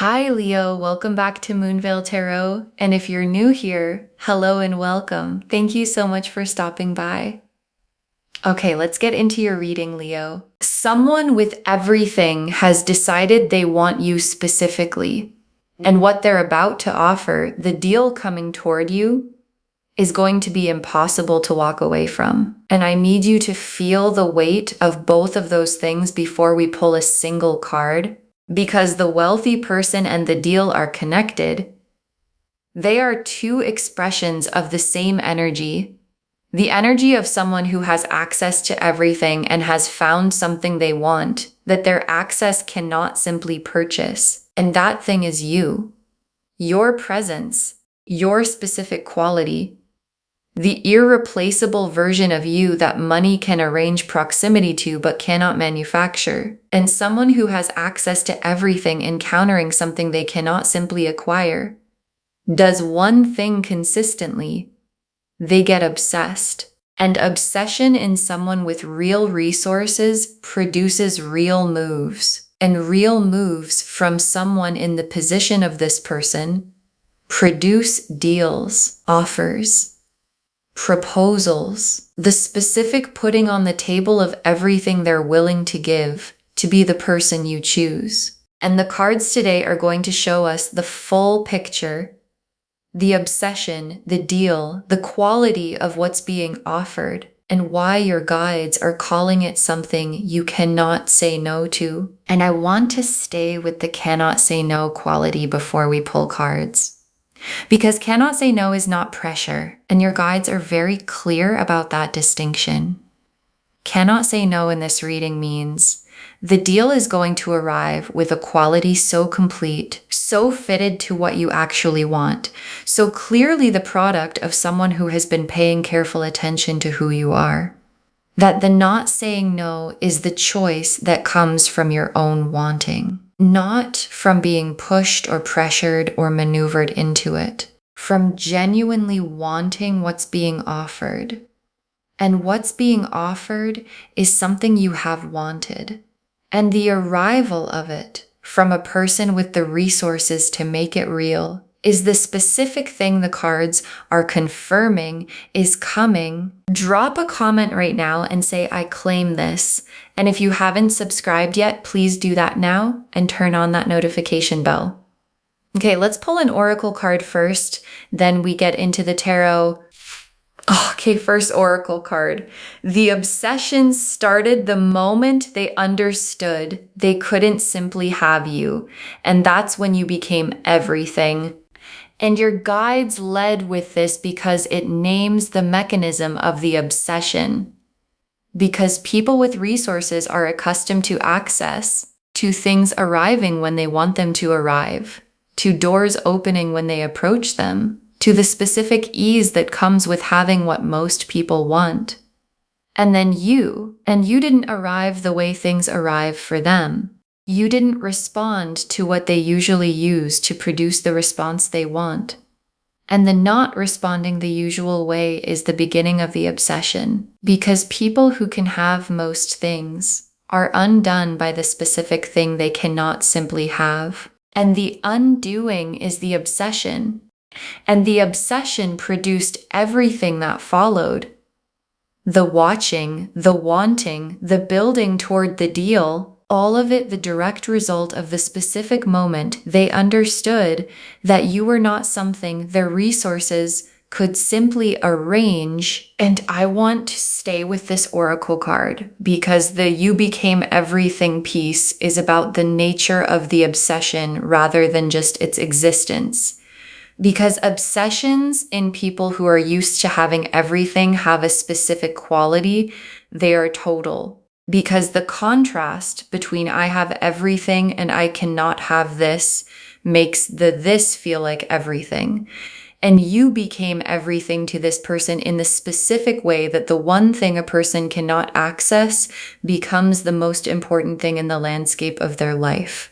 Hi Leo, welcome back to Moonveil Tarot. And if you're new here, hello and welcome. Thank you so much for stopping by. Okay, let's get into your reading, Leo. Someone with everything has decided they want you specifically. And what they're about to offer, the deal coming toward you, is going to be impossible to walk away from. And I need you to feel the weight of both of those things before we pull a single card. Because the wealthy person and the deal are connected, they are two expressions of the same energy. The energy of someone who has access to everything and has found something they want that their access cannot simply purchase. And that thing is you. Your presence, your specific quality, the irreplaceable version of you that money can arrange proximity to but cannot manufacture. And someone who has access to everything encountering something they cannot simply acquire does one thing consistently. They get obsessed. And obsession in someone with real resources produces real moves. And real moves from someone in the position of this person produce deals, offers, proposals, the specific putting on the table of everything they're willing to give to be the person you choose. And the cards today are going to show us the full picture, the obsession, the deal, the quality of what's being offered, and why your guides are calling it something you cannot say no to. And I want to stay with the cannot say no quality before we pull cards. Because cannot say no is not pressure, and your guides are very clear about that distinction. Cannot say no in this reading means the deal is going to arrive with a quality so complete, so fitted to what you actually want, so clearly the product of someone who has been paying careful attention to who you are, that the not saying no is the choice that comes from your own wanting. Not from being pushed or pressured or maneuvered into it, from genuinely wanting what's being offered. And what's being offered is something you have wanted. And the arrival of it from a person with the resources to make it real is the specific thing the cards are confirming is coming. Drop a comment right now and say, I claim this. And if you haven't subscribed yet, please do that now and turn on that notification bell. Okay, let's pull an oracle card first, then we get into the tarot. Okay, first oracle card. The obsession started the moment they understood they couldn't simply have you. And that's when you became everything. And your guides led with this because it names the mechanism of the obsession. Because people with resources are accustomed to access, to things arriving when they want them to arrive, to doors opening when they approach them, to the specific ease that comes with having what most people want. And then you didn't arrive the way things arrive for them. You didn't respond to what they usually use to produce the response they want. And the not responding the usual way is the beginning of the obsession, because people who can have most things are undone by the specific thing they cannot simply have. And the undoing is the obsession. And the obsession produced everything that followed. The watching, the wanting, the building toward the deal, all of it the direct result of the specific moment they understood that you were not something their resources could simply arrange. And I want to stay with this oracle card because the you became everything piece is about the nature of the obsession rather than just its existence. Because obsessions in people who are used to having everything have a specific quality, they are total. Because the contrast between I have everything and I cannot have this makes the this feel like everything. And you became everything to this person in the specific way that the one thing a person cannot access becomes the most important thing in the landscape of their life.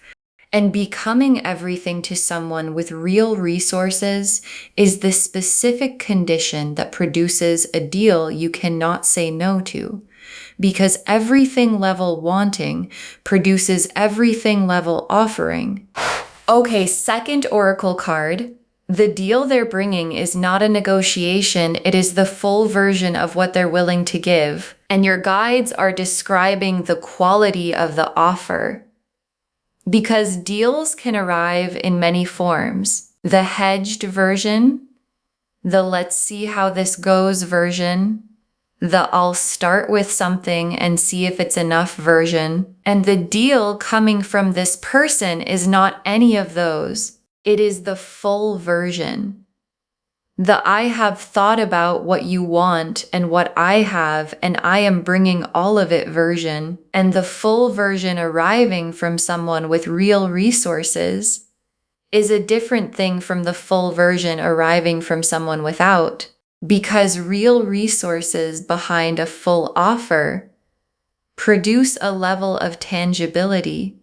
And becoming everything to someone with real resources is the specific condition that produces a deal you cannot say no to. Because everything level wanting produces everything level offering. Okay, second oracle card. The deal they're bringing is not a negotiation, it is the full version of what they're willing to give. And your guides are describing the quality of the offer. Because deals can arrive in many forms. The hedged version, the let's see how this goes version, the I'll start with something and see if it's enough version. And the deal coming from this person is not any of those. It is the full version. The I have thought about what you want and what I have, and I am bringing all of it version. And the full version arriving from someone with real resources is a different thing from the full version arriving from someone without. Because real resources behind a full offer produce a level of tangibility.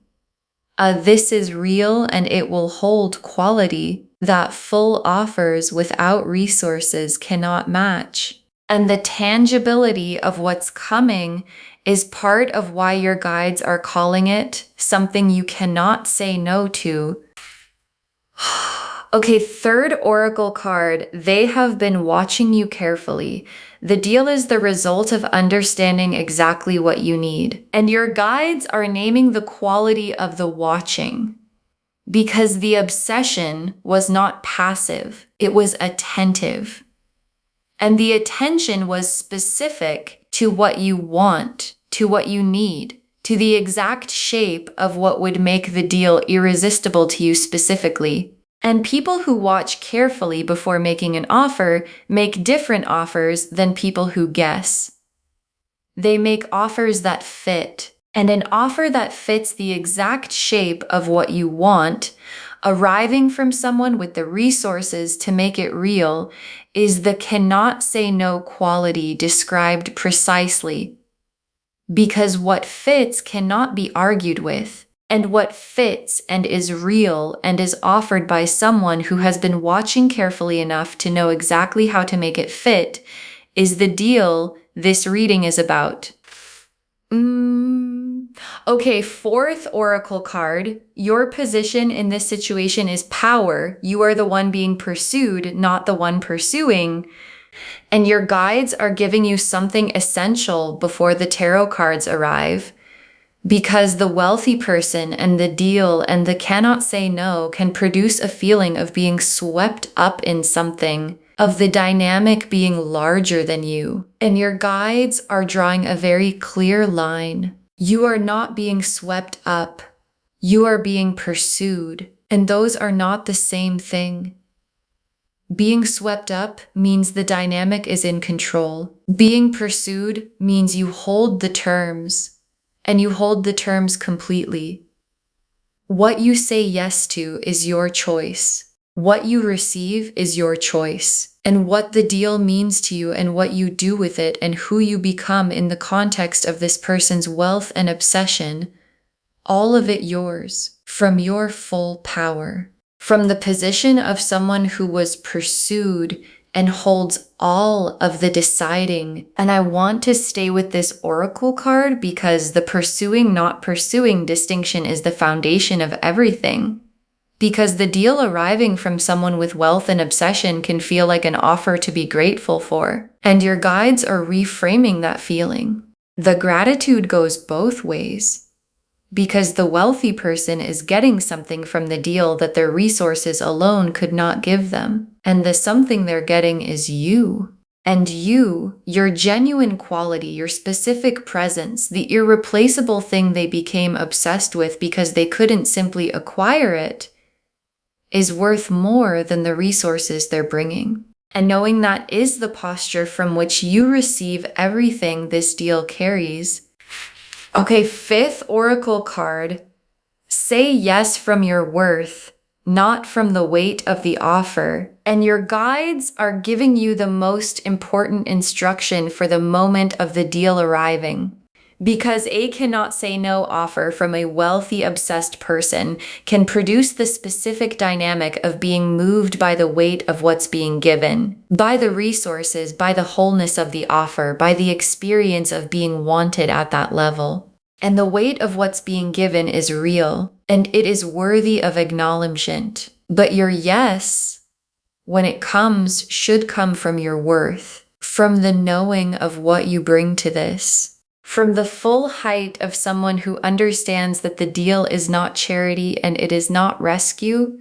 This is real and it will hold quality that full offers without resources cannot match. And the tangibility of what's coming is part of why your guides are calling it something you cannot say no to. Okay, third oracle card. They have been watching you carefully. The deal is the result of understanding exactly what you need. And your guides are naming the quality of the watching. Because the obsession was not passive, it was attentive. And the attention was specific to what you want, to what you need, to the exact shape of what would make the deal irresistible to you specifically. And people who watch carefully before making an offer make different offers than people who guess. They make offers that fit, and an offer that fits the exact shape of what you want, arriving from someone with the resources to make it real, is the cannot say no quality described precisely. Because what fits cannot be argued with. And what fits and is real and is offered by someone who has been watching carefully enough to know exactly how to make it fit is the deal this reading is about. Okay, fourth oracle card. Your position in this situation is power. You are the one being pursued, not the one pursuing. And your guides are giving you something essential before the tarot cards arrive. Because the wealthy person and the deal and the cannot say no can produce a feeling of being swept up in something, of the dynamic being larger than you. And your guides are drawing a very clear line. You are not being swept up. You are being pursued. And those are not the same thing. Being swept up means the dynamic is in control. Being pursued means you hold the terms. And you hold the terms completely. What you say yes to is your choice. What you receive is your choice. And what the deal means to you and what you do with it and who you become in the context of this person's wealth and obsession, all of it yours, from your full power. From the position of someone who was pursued and holds all of the deciding. And I want to stay with this oracle card because the pursuing, not pursuing distinction is the foundation of everything. Because the deal arriving from someone with wealth and obsession can feel like an offer to be grateful for. And your guides are reframing that feeling. The gratitude goes both ways. Because the wealthy person is getting something from the deal that their resources alone could not give them. And the something they're getting is you. And you, your genuine quality, your specific presence, the irreplaceable thing they became obsessed with because they couldn't simply acquire it, is worth more than the resources they're bringing. And knowing that is the posture from which you receive everything this deal carries. Okay, fifth oracle card. Say yes from your worth, not from the weight of the offer. And your guides are giving you the most important instruction for the moment of the deal arriving. Because a cannot say no offer from a wealthy, obsessed person can produce the specific dynamic of being moved by the weight of what's being given, by the resources, by the wholeness of the offer, by the experience of being wanted at that level. And the weight of what's being given is real, and it is worthy of acknowledgement. But your yes, when it comes, should come from your worth, from the knowing of what you bring to this, from the full height of someone who understands that the deal is not charity and it is not rescue.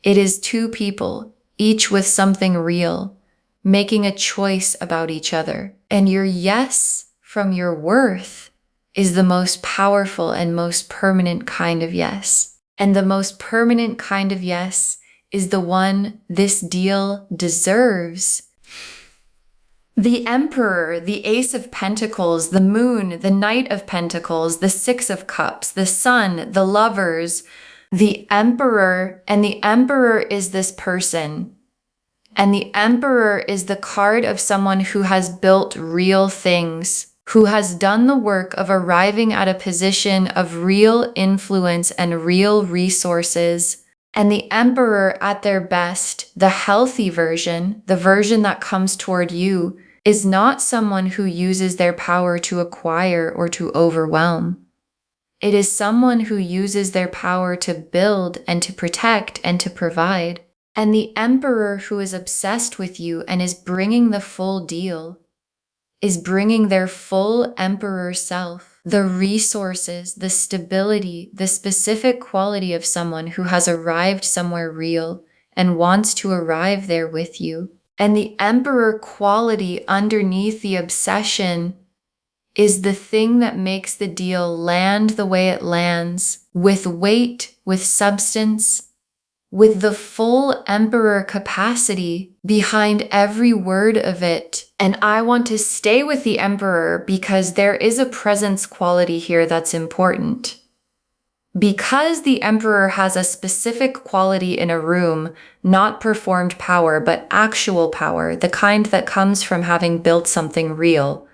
It is two people, each with something real, making a choice about each other. And your yes from your worth is the most powerful and most permanent kind of yes. And the most permanent kind of yes is the one this deal deserves. The Emperor, the Ace of Pentacles, the Moon, the Knight of Pentacles, the Six of Cups, the Sun, the Lovers, the Emperor, and the Emperor is this person. And the Emperor is the card of someone who has built real things, who has done the work of arriving at a position of real influence and real resources. And the Emperor at their best, the healthy version, the version that comes toward you, is not someone who uses their power to acquire or to overwhelm. It is someone who uses their power to build and to protect and to provide. And the Emperor who is obsessed with you and is bringing the full deal is bringing their full Emperor self, the resources, the stability, the specific quality of someone who has arrived somewhere real and wants to arrive there with you. And the Emperor quality underneath the obsession is the thing that makes the deal land the way it lands, with weight, with substance, with the full Emperor capacity behind every word of it. And I want to stay with the Emperor because there is a presence quality here that's important. Because the Emperor has a specific quality in a room, not performed power, but actual power, the kind that comes from having built something real.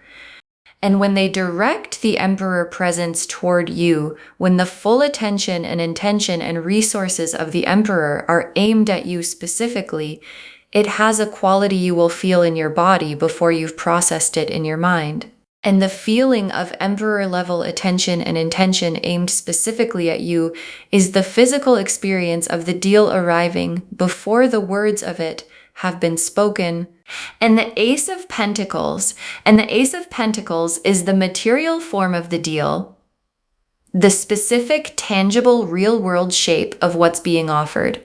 And when they direct the Emperor presence toward you, when the full attention and intention and resources of the Emperor are aimed at you specifically, it has a quality you will feel in your body before you've processed it in your mind. And the feeling of Emperor level attention and intention aimed specifically at you is the physical experience of the deal arriving before the words of it have been spoken. And the Ace of Pentacles, is the material form of the deal, the specific, tangible, real-world shape of what's being offered.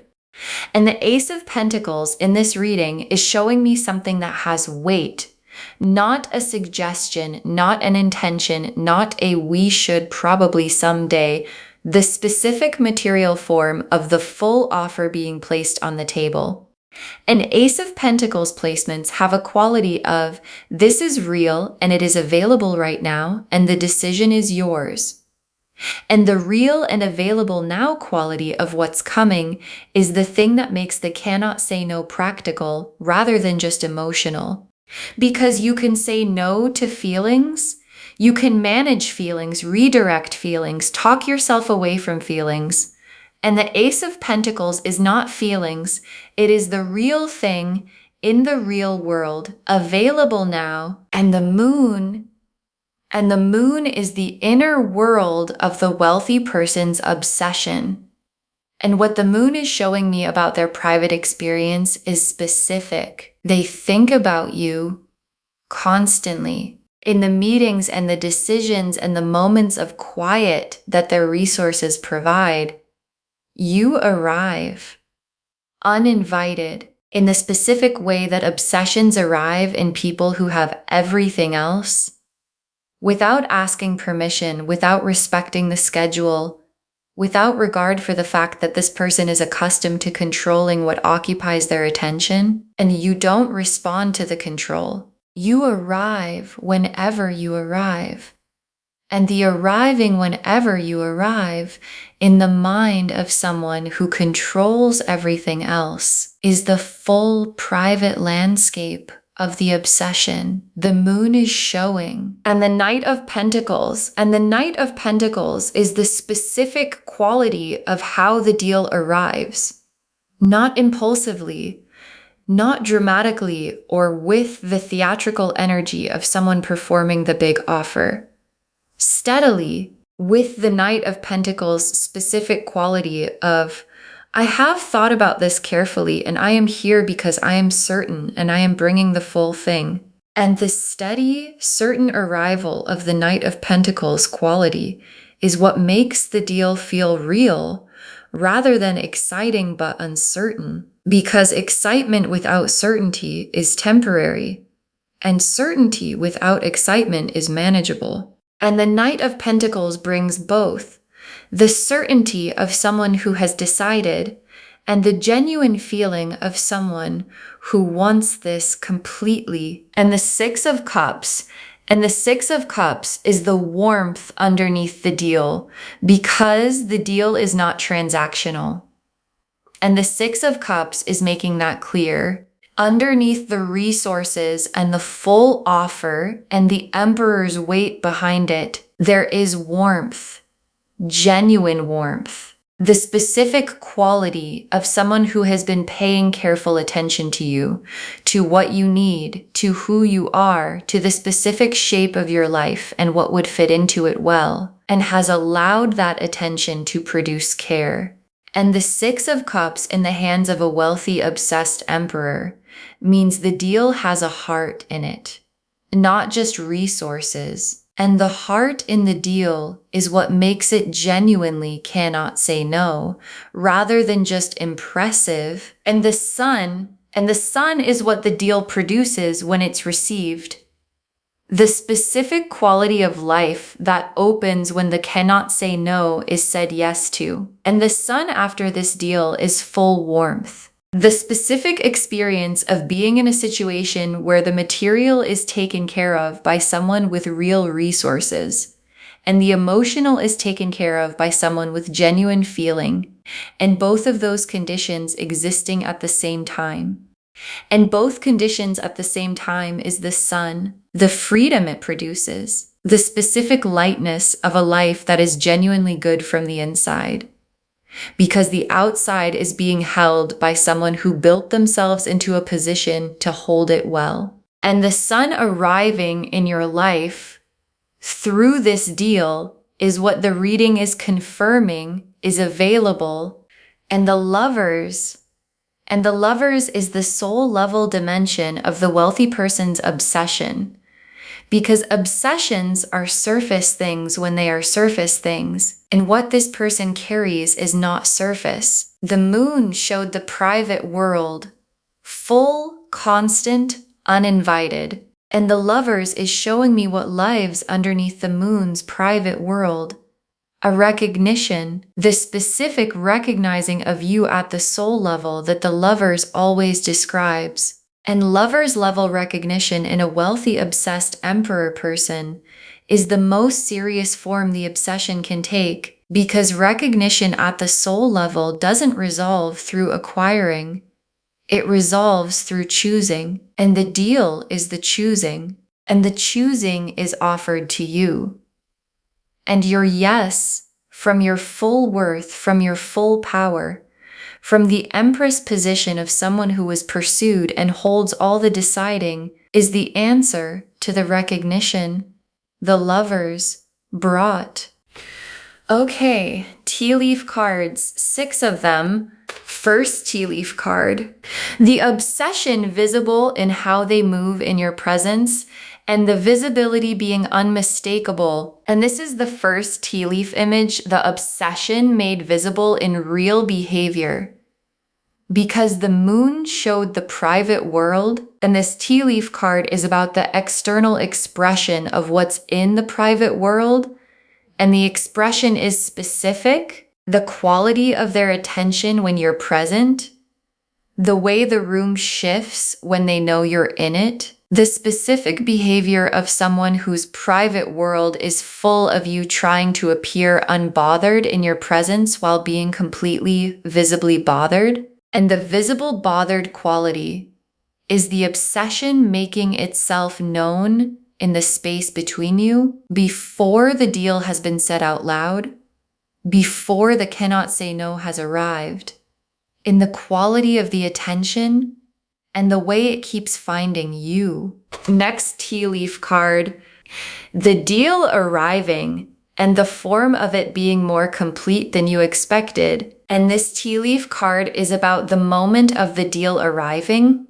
And the Ace of Pentacles in this reading is showing me something that has weight, not a suggestion, not an intention, not a we should probably someday, the specific material form of the full offer being placed on the table. And Ace of Pentacles placements have a quality of this is real and it is available right now and the decision is yours. And the real and available now quality of what's coming is the thing that makes the cannot say no practical rather than just emotional. Because you can say no to feelings, you can manage feelings, redirect feelings, talk yourself away from feelings. And the Ace of Pentacles is not feelings, it is the real thing in the real world, available now. And the moon is the inner world of the wealthy person's obsession. And what the moon is showing me about their private experience is specific. They think about you constantly. In the meetings and the decisions and the moments of quiet that their resources provide, you arrive uninvited in the specific way that obsessions arrive in people who have everything else, without asking permission, without respecting the schedule, without regard for the fact that this person is accustomed to controlling what occupies their attention, and you don't respond to the control. You arrive whenever you arrive. And the arriving whenever you arrive in the mind of someone who controls everything else is the full private landscape of the obsession the moon is showing. And the Knight of Pentacles, is the specific quality of how the deal arrives. Not impulsively, not dramatically, or with the theatrical energy of someone performing the big offer. Steadily, with the Knight of Pentacles' specific quality of, I have thought about this carefully and I am here because I am certain and I am bringing the full thing. And the steady, certain arrival of the Knight of Pentacles quality is what makes the deal feel real rather than exciting but uncertain, because excitement without certainty is temporary, and certainty without excitement is manageable. And the Knight of Pentacles brings both the certainty of someone who has decided and the genuine feeling of someone who wants this completely. And the Six of Cups. And the Six of Cups is the warmth underneath the deal, because the deal is not transactional. And the Six of Cups is making that clear. Underneath the resources and the full offer and the Emperor's weight behind it, there is warmth, genuine warmth. The specific quality of someone who has been paying careful attention to you, to what you need, to who you are, to the specific shape of your life and what would fit into it well, and has allowed that attention to produce care. And the Six of Cups in the hands of a wealthy, obsessed emperor means the deal has a heart in it, not just resources. And the heart in the deal is what makes it genuinely cannot say no, rather than just impressive. And the sun is what the deal produces when it's received. The specific quality of life that opens when the cannot say no is said yes to. And the sun after this deal is full warmth. The specific experience of being in a situation where the material is taken care of by someone with real resources, and the emotional is taken care of by someone with genuine feeling, and both of those conditions existing at the same time. And both conditions at the same time is the sun, the freedom it produces, the specific lightness of a life that is genuinely good from the inside. Because the outside is being held by someone who built themselves into a position to hold it well. And the sun arriving in your life through this deal is what the reading is confirming is available. And the lovers is the soul level dimension of the wealthy person's obsession. Because obsessions are surface things when they are surface things, and what this person carries is not surface. The moon showed the private world, full, constant, uninvited. And the lovers is showing me what lives underneath the moon's private world. A recognition, the specific recognizing of you at the soul level that the lovers always describes. And lover's level recognition in a wealthy, obsessed emperor person is the most serious form the obsession can take, because recognition at the soul level doesn't resolve through acquiring. It resolves through choosing, and the deal is the choosing, and the choosing is offered to you. And your yes, from your full worth, from your full power, from the Empress position of someone who was pursued and holds all the deciding, is the answer to the recognition the lovers brought. Okay, tea leaf cards, 6 of them. First tea leaf card. The obsession visible in how they move in your presence, and the visibility being unmistakable. And this is the first tea leaf image, the obsession made visible in real behavior. Because the moon showed the private world, and this tea leaf card is about the external expression of what's in the private world, and the expression is specific, the quality of their attention when you're present, the way the room shifts when they know you're in it, the specific behavior of someone whose private world is full of you trying to appear unbothered in your presence while being completely visibly bothered. And the visible bothered quality is the obsession making itself known in the space between you before the deal has been said out loud, before the cannot say no has arrived, in the quality of the attention and the way it keeps finding you. Next tea leaf card, the deal arriving and the form of it being more complete than you expected. And this tea leaf card is about the moment of the deal arriving.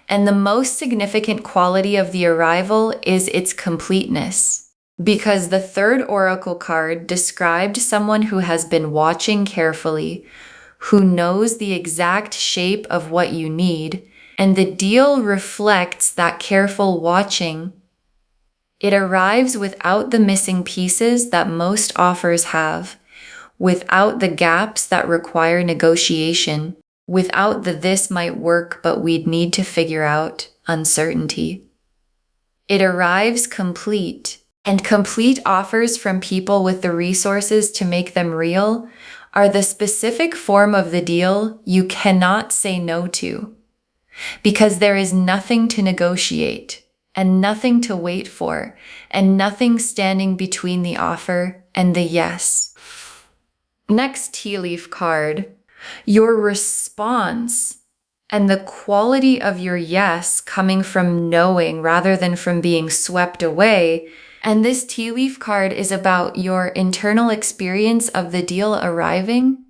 And the most significant quality of the arrival is its completeness. Because the third oracle card described someone who has been watching carefully, who knows the exact shape of what you need, and the deal reflects that careful watching. It arrives without the missing pieces that most offers have, without the gaps that require negotiation, without the "this might work but we'd need to figure out" uncertainty. It arrives complete, and complete offers from people with the resources to make them real are the specific form of the deal you cannot say no to, because there is nothing to negotiate, and nothing to wait for, and nothing standing between the offer and the yes. Next tea leaf card, your response and the quality of your yes coming from knowing rather than from being swept away. And this tea leaf card is about your internal experience of the deal arriving,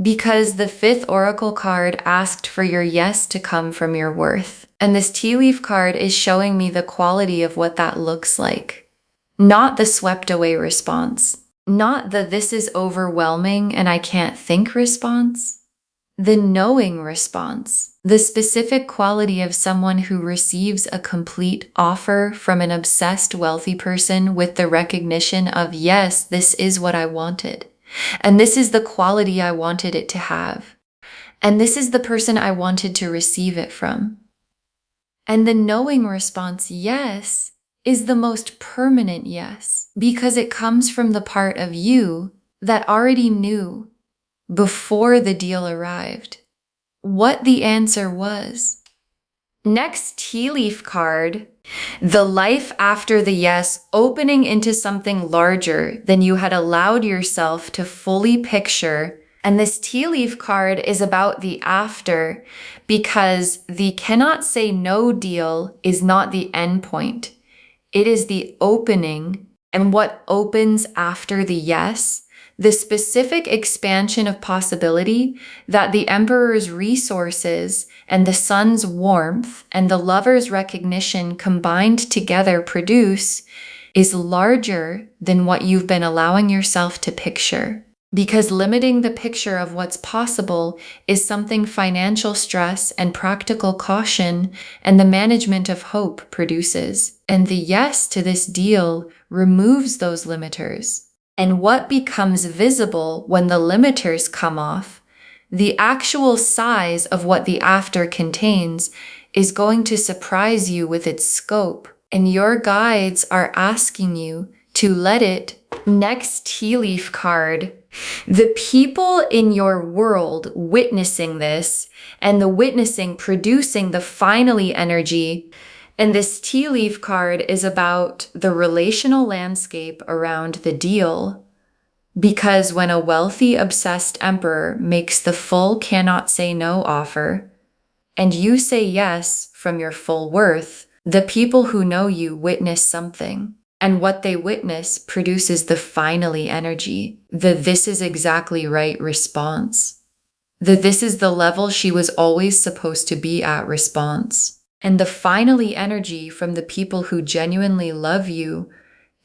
because the fifth oracle card asked for your yes to come from your worth. And this tea leaf card is showing me the quality of what that looks like. Not the swept away response. Not the "this is overwhelming and I can't think" response. The knowing response. The specific quality of someone who receives a complete offer from an obsessed wealthy person with the recognition of, yes, this is what I wanted. And this is the quality I wanted it to have. And this is the person I wanted to receive it from. And the knowing response, yes, is the most permanent yes, because it comes from the part of you that already knew before the deal arrived what the answer was. Next tea leaf card, the life after the yes, opening into something larger than you had allowed yourself to fully picture. And this tea leaf card is about the after, because the cannot say no deal is not the end point. It is the opening, and what opens after the yes, the specific expansion of possibility that the Emperor's resources and the Sun's warmth and the Lover's recognition combined together produce, is larger than what you've been allowing yourself to picture. Because limiting the picture of what's possible is something financial stress and practical caution and the management of hope produces. And the yes to this deal removes those limiters. And what becomes visible when the limiters come off, the actual size of what the after contains, is going to surprise you with its scope. And your guides are asking you to let it. Next tea leaf card, the people in your world witnessing this, and the witnessing producing the finally energy. And this tea leaf card is about the relational landscape around the deal. Because when a wealthy, obsessed emperor makes the full cannot say no offer, and you say yes from your full worth, the people who know you witness something. And what they witness produces the finally energy, the "this is exactly right" response. The "this is the level she was always supposed to be at" response. And the finally energy from the people who genuinely love you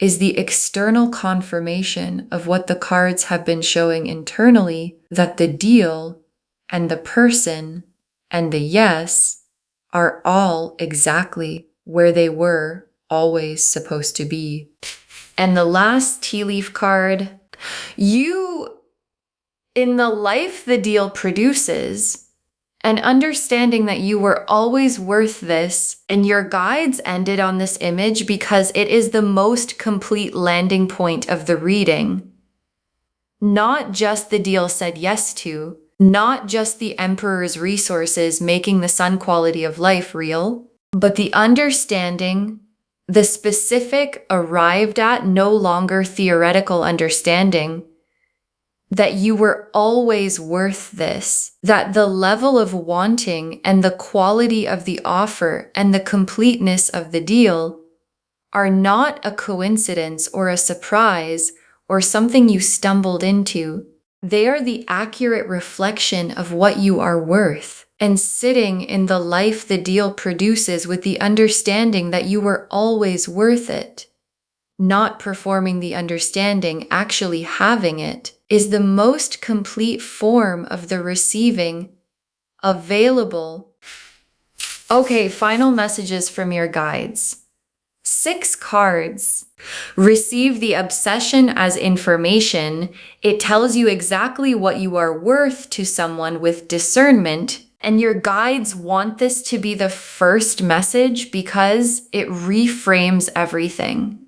is the external confirmation of what the cards have been showing internally, that the deal and the person and the yes are all exactly where they were always supposed to be. And the last tea leaf card, you, in the life the deal produces, and understanding that you were always worth this, and your guides ended on this image because it is the most complete landing point of the reading. Not just the deal said yes to, not just the Emperor's resources making the Sun quality of life real, but the understanding, the specific arrived at, no longer theoretical understanding, that you were always worth this, that the level of wanting and the quality of the offer and the completeness of the deal are not a coincidence or a surprise or something you stumbled into. They are the accurate reflection of what you are worth, and sitting in the life the deal produces with the understanding that you were always worth it. Not performing the understanding, actually having it, is the most complete form of the receiving available. Okay, final messages from your guides. 6 cards. Receive the obsession as information. It tells you exactly what you are worth to someone with discernment. And your guides want this to be the first message because it reframes everything.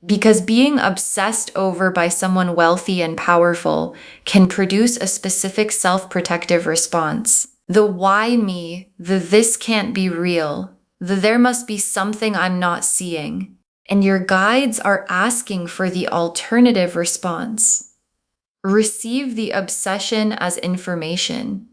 Because being obsessed over by someone wealthy and powerful can produce a specific self-protective response. The why me, the this can't be real, the there must be something I'm not seeing. And your guides are asking for the alternative response. Receive the obsession as information.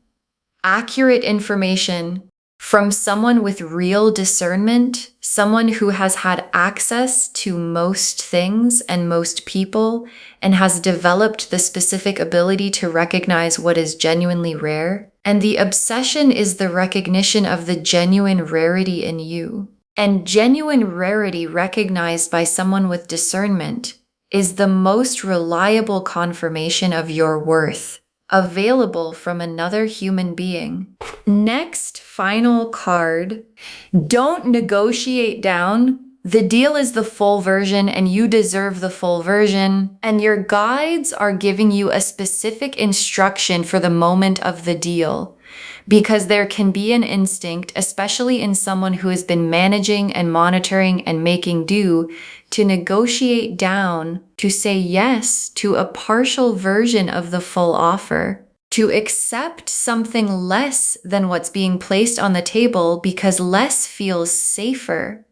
Accurate information from someone with real discernment, someone who has had access to most things and most people and has developed the specific ability to recognize what is genuinely rare. And the obsession is the recognition of the genuine rarity in you. And genuine rarity recognized by someone with discernment is the most reliable confirmation of your worth, available from another human being. Next, final card. Don't negotiate down. The deal is the full version and you deserve the full version. And your guides are giving you a specific instruction for the moment of the deal. Because there can be an instinct, especially in someone who has been managing and monitoring and making do, to negotiate down, to say yes to a partial version of the full offer, to accept something less than what's being placed on the table because less feels safer,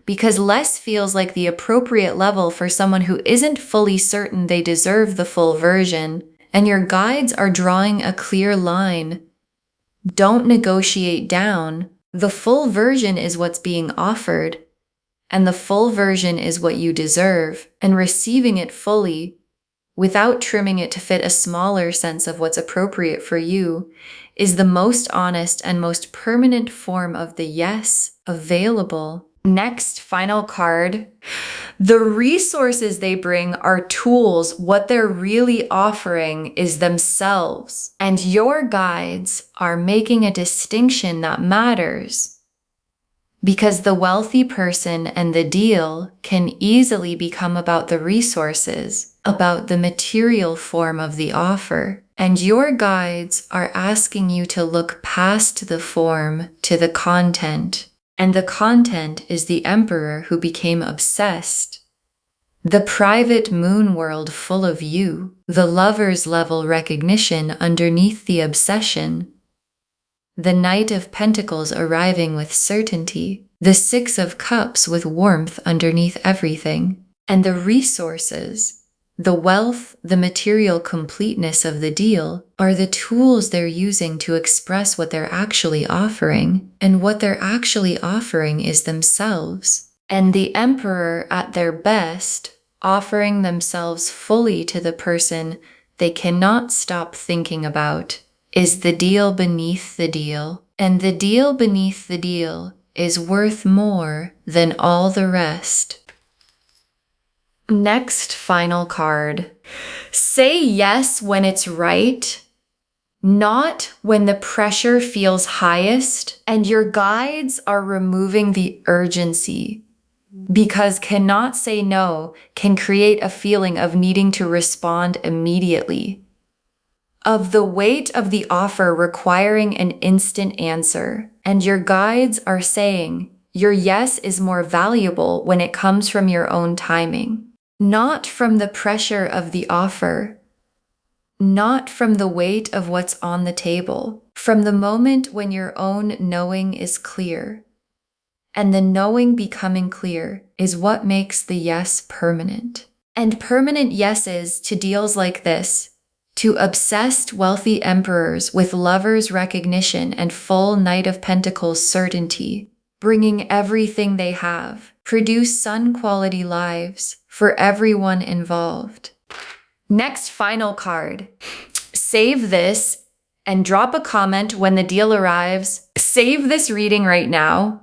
because less feels like the appropriate level for someone who isn't fully certain they deserve the full version, and your guides are drawing a clear line. Don't negotiate down. The full version is what's being offered, and the full version is what you deserve, and receiving it fully, without trimming it to fit a smaller sense of what's appropriate for you, is the most honest and most permanent form of the yes available. Next, final card. The resources they bring are tools. What they're really offering is themselves. And your guides are making a distinction that matters. Because the wealthy person and the deal can easily become about the resources, about the material form of the offer. And your guides are asking you to look past the form to the content. And the content is the emperor who became obsessed. The private moon world full of you, the lover's level recognition underneath the obsession. The Knight of Pentacles arriving with certainty, the Six of Cups with warmth underneath everything, and the resources, the wealth, the material completeness of the deal are the tools they're using to express what they're actually offering, and what they're actually offering is themselves. And the Emperor at their best, offering themselves fully to the person they cannot stop thinking about, is the deal beneath the deal. And the deal beneath the deal is worth more than all the rest. Next, final card. Say yes when it's right, not when the pressure feels highest, and your guides are removing the urgency. Because cannot say no can create a feeling of needing to respond immediately, of the weight of the offer requiring an instant answer. And your guides are saying your yes is more valuable when it comes from your own timing, not from the pressure of the offer, not from the weight of what's on the table, from the moment when your own knowing is clear. And the knowing becoming clear is what makes the yes permanent. And permanent yeses to deals like this, to obsessed wealthy emperors with lovers' recognition and full Knight of Pentacles certainty, bringing everything they have, produce sun-quality lives for everyone involved. Next, final card. Save this and drop a comment when the deal arrives. Save this reading right now.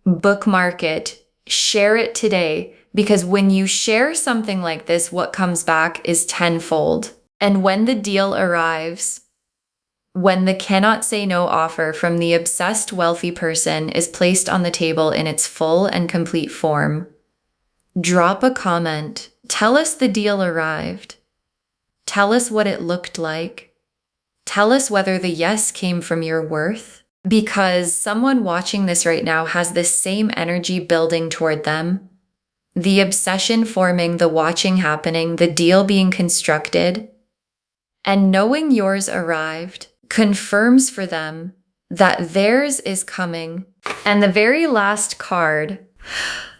Bookmark it. Share it today, because when you share something like this, what comes back is tenfold. And when the deal arrives, when the cannot say no offer from the obsessed wealthy person is placed on the table in its full and complete form, drop a comment. Tell us the deal arrived. Tell us what it looked like. Tell us whether the yes came from your worth, because someone watching this right now has this same energy building toward them. The obsession forming, the watching happening, the deal being constructed, and knowing yours arrived confirms for them that theirs is coming. And the very last card,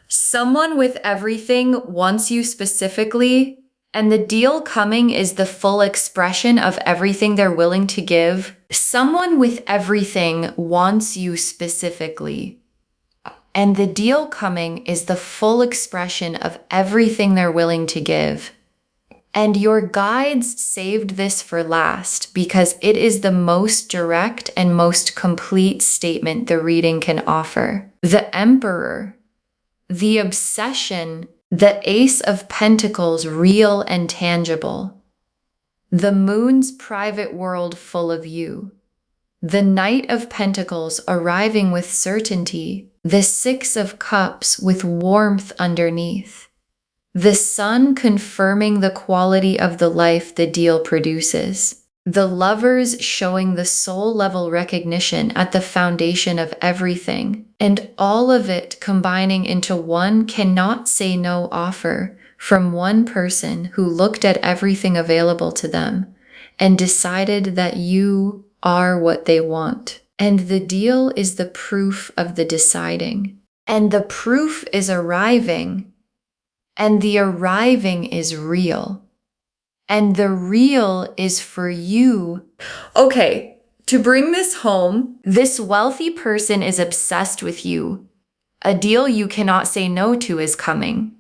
someone with everything wants you specifically, and the deal coming is the full expression of everything they're willing to give. Someone with everything wants you specifically, and the deal coming is the full expression of everything they're willing to give. And your guides saved this for last because it is the most direct and most complete statement the reading can offer. The Emperor, the obsession, the Ace of Pentacles, real and tangible. The Moon's private world full of you. The Knight of Pentacles arriving with certainty. The Six of Cups with warmth underneath. The Sun confirming the quality of the life the deal produces. The Lovers showing the soul level recognition at the foundation of everything. And all of it combining into one cannot say no offer from one person who looked at everything available to them and decided that you are what they want. And the deal is the proof of the deciding. And the proof is arriving. And the arriving is real. And the real is for you. Okay, to bring this home, this wealthy person is obsessed with you. A deal you cannot say no to is coming.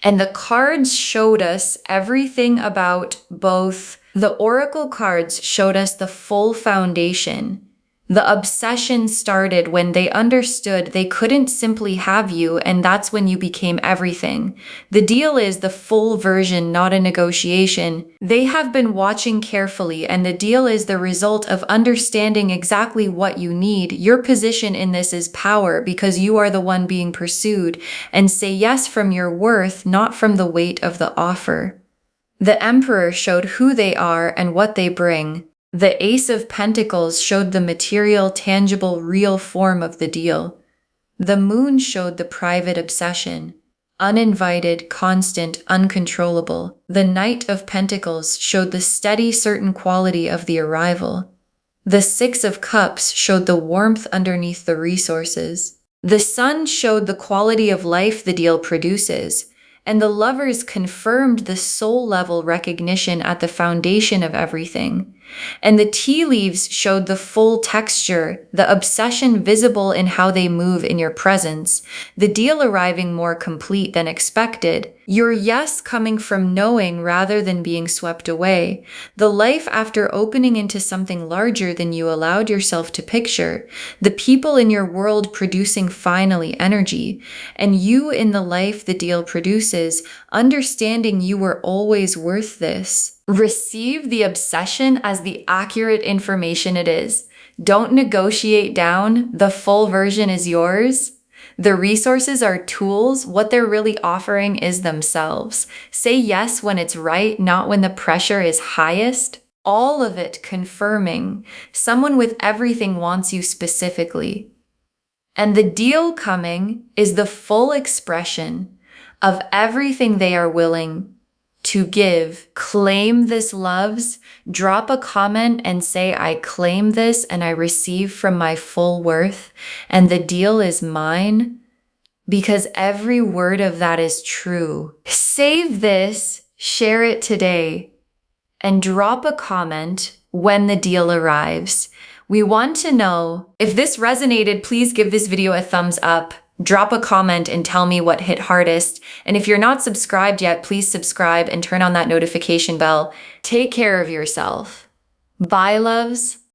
And the cards showed us everything about both. The oracle cards showed us the full foundation. The obsession started when they understood they couldn't simply have you, and that's when you became everything. The deal is the full version, not a negotiation. They have been watching carefully, and the deal is the result of understanding exactly what you need. Your position in this is power because you are the one being pursued, and say yes from your worth, not from the weight of the offer. The Emperor showed who they are and what they bring. The Ace of Pentacles showed the material, tangible, real form of the deal. The Moon showed the private obsession, uninvited, constant, uncontrollable. The Knight of Pentacles showed the steady, certain quality of the arrival. The Six of Cups showed the warmth underneath the resources. The Sun showed the quality of life the deal produces. And the Lovers confirmed the soul-level recognition at the foundation of everything. And the tea leaves showed the full texture, the obsession visible in how they move in your presence, the deal arriving more complete than expected, your yes coming from knowing rather than being swept away, the life after opening into something larger than you allowed yourself to picture, the people in your world producing finally energy, and you in the life the deal produces, understanding you were always worth this. Receive the obsession as the accurate information it is. Don't negotiate down. The full version is yours. The resources are tools. What they're really offering is themselves. Say yes when it's right, not when the pressure is highest. All of it confirming someone with everything wants you specifically. And the deal coming is the full expression of everything they are willing to give. Claim this, loves. Drop a comment and say, I claim this and I receive from my full worth, and the deal is mine, because every word of that is true. Save this, share it today, and drop a comment when the deal arrives. We want to know. If this resonated, please give this video a thumbs up. Drop a comment and tell me what hit hardest. And if you're not subscribed yet, please subscribe and turn on that notification bell. Take care of yourself. Bye, loves.